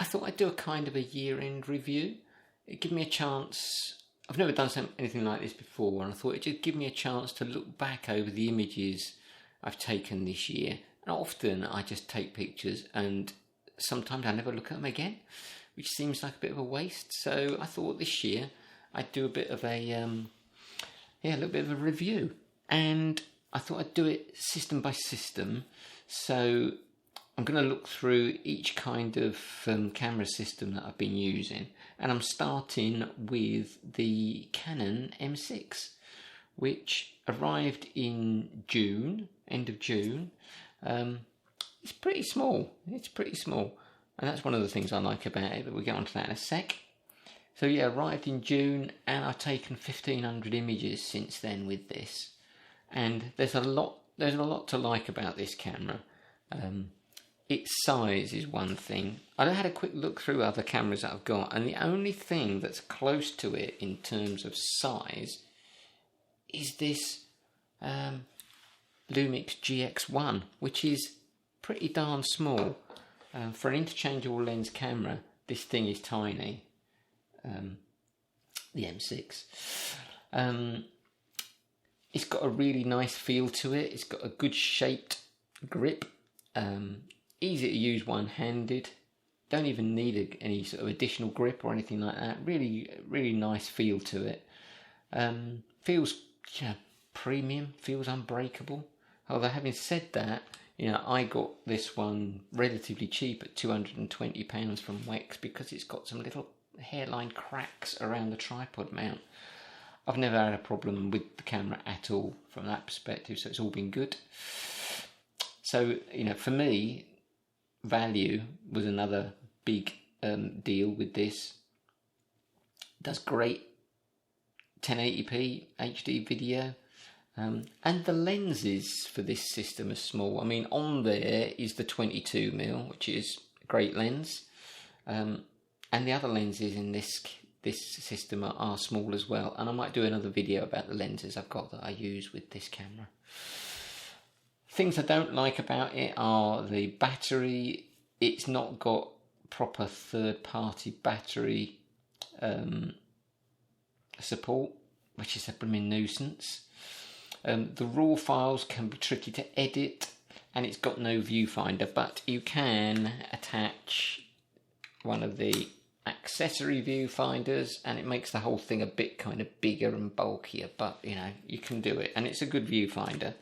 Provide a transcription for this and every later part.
I thought I'd do a kind of a year-end review. It gave me a chance. I've never done anything like this before, and I thought it'd just give me a chance to look back over the images I've taken this year. And often I just take pictures and sometimes I never look at them again, which seems like a bit of a waste. So I thought this year I'd do a bit of a little bit of a review, and I thought I'd do it system by system. So I'm going to look through each kind of camera system that I've been using, and I'm starting with the Canon M6, which arrived in June, end of June. It's pretty small, and that's one of the things I like about it, but we'll get onto that in a sec. So yeah, arrived in June, and I've taken 1,500 images since then with this, and there's a lot to like about this camera. Its size is one thing. I had a quick look through other cameras that I've got, and the only thing that's close to it in terms of size is this Lumix GX1, which is pretty darn small. For an interchangeable lens camera, this thing is tiny. The M6. It's got a really nice feel to it. It's got a good shaped grip. Easy to use one-handed. Don't even need any sort of additional grip or anything like that. Really, really nice feel to it. Feels premium. Feels unbreakable. Although having said that, I got this one relatively cheap at £220 from Wex because it's got some little hairline cracks around the tripod mount. I've never had a problem with the camera at all from that perspective, so it's all been good. So, for me, value was another big deal with this. Does great 1080p HD video. And the lenses for this system are small. I mean, on there is the 22mm, which is a great lens. And the other lenses in this system are small as well. And I might do another video about the lenses I've got that I use with this camera. Things I don't like about it are the battery. It's not got proper third-party battery support, which is a blooming nuisance. The RAW files can be tricky to edit, and it's got no viewfinder, but you can attach one of the accessory viewfinders, and it makes the whole thing a bit kind of bigger and bulkier, but you can do it, and it's a good viewfinder.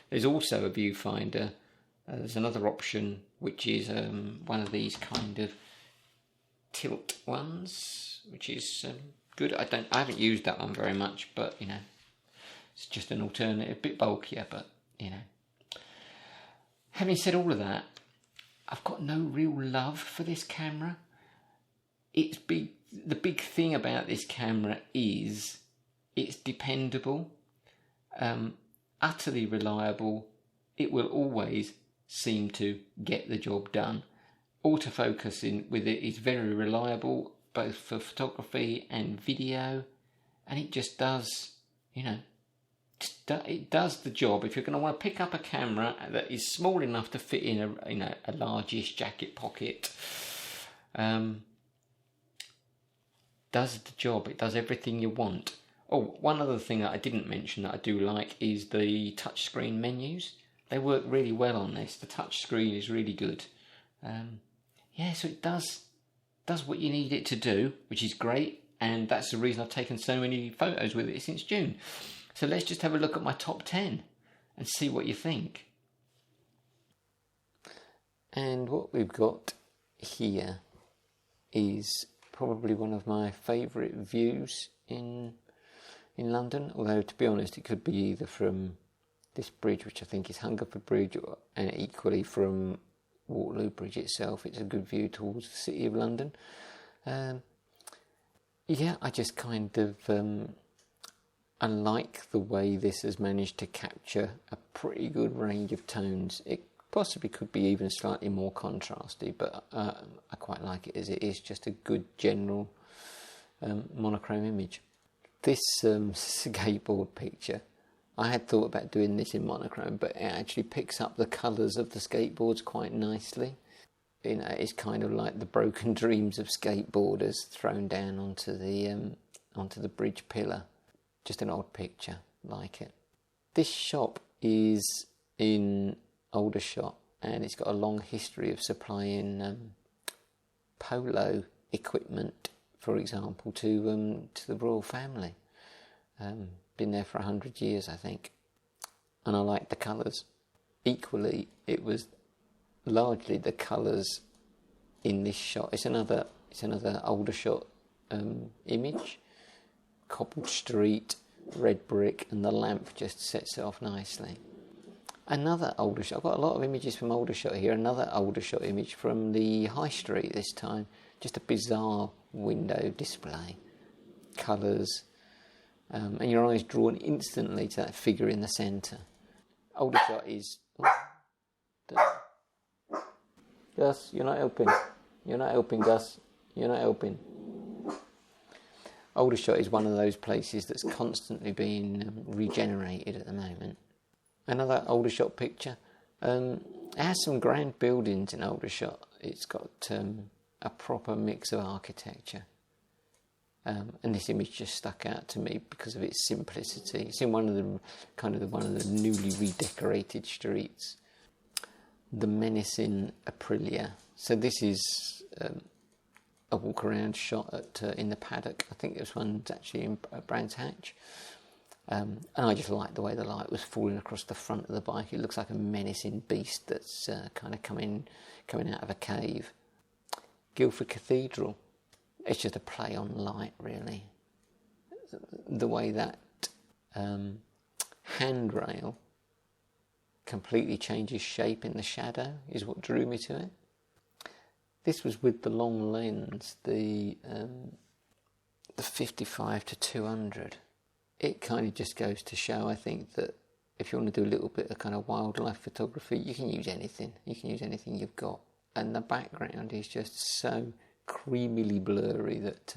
There's also a viewfinder. There's another option, which is one of these kind of tilt ones, which is good. I haven't used that one very much, but it's just an alternative, a bit bulkier, but Having said all of that, I've got no real love for this camera. The big thing about this camera is it's dependable, utterly reliable. It will always seem to get the job done. Autofocusing with it is very reliable, both for photography and video, and it just does, it does the job. If you're going to want to pick up a camera that is small enough to fit in a largish jacket pocket, does the job. It does everything you want. Oh, one other thing that I didn't mention that I do like is the touchscreen menus. They work really well on this. The touchscreen is really good. So it does what you need it to do, which is great, and that's the reason I've taken so many photos with it since June. So let's just have a look at my top 10 and see what you think. And what we've got here is probably one of my favourite views in London, although to be honest it could be either from this bridge, which I think is Hungerford Bridge, and equally from Waterloo Bridge itself. It's a good view towards the City of London. I just kind of I like the way this has managed to capture a pretty good range of tones. It possibly could be even slightly more contrasty, but I quite like it as it is, just a good general monochrome image. This skateboard picture, I had thought about doing this in monochrome, but it actually picks up the colours of the skateboards quite nicely. you know, it's kind of like the broken dreams of skateboarders thrown down onto the bridge pillar. Just an odd picture, like it. This shop is in Aldershot, and it's got a long history of supplying polo equipment, for example, to the royal family. Been there for 100 years, I think, and I like the colours. Equally, it was largely the colours in this shot. It's another Aldershot image. Cobbled street, red brick, and the lamp just sets it off nicely. Another Aldershot. I've got a lot of images from Aldershot here. Another Aldershot image from the high street this time. Just a bizarre window display. Colours. And your eyes drawn instantly to that figure in the centre. Aldershot is... Gus, you're not helping. You're not helping, Gus. You're not helping. Aldershot is one of those places that's constantly being regenerated at the moment. Another Aldershot picture. It has some grand buildings in Aldershot. It's got a proper mix of architecture. And this image just stuck out to me because of its simplicity. It's in one of the newly redecorated streets. The menacing Aprilia. So this is a walk around shot in the paddock. I think this one's actually in Brands Hatch. And I just liked the way the light was falling across the front of the bike. It looks like a menacing beast that's kind of coming out of a cave. Guildford Cathedral. It's just a play on light, really. The way that handrail completely changes shape in the shadow is what drew me to it. This was with the long lens, the 55 to 200. It kind of just goes to show, I think, that if you want to do a little bit of kind of wildlife photography, you can use anything. You can use anything you've got. And the background is just so creamily blurry that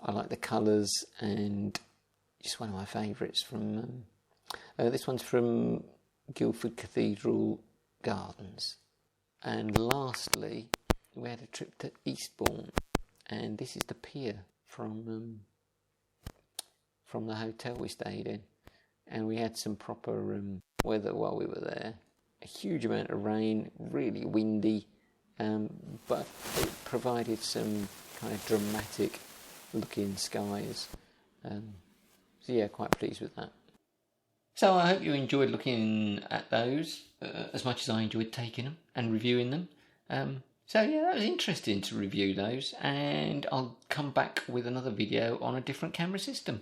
I like the colours, and just one of my favourites from... this one's from Guildford Cathedral Gardens. And lastly, we had a trip to Eastbourne, and this is the pier from the hotel we stayed in, and we had some proper weather while we were there. A huge amount of rain, really windy, but it provided some kind of dramatic looking skies. So yeah, quite pleased with that. So I hope you enjoyed looking at those as much as I enjoyed taking them and reviewing them. So yeah, that was interesting to review those, and I'll come back with another video on a different camera system.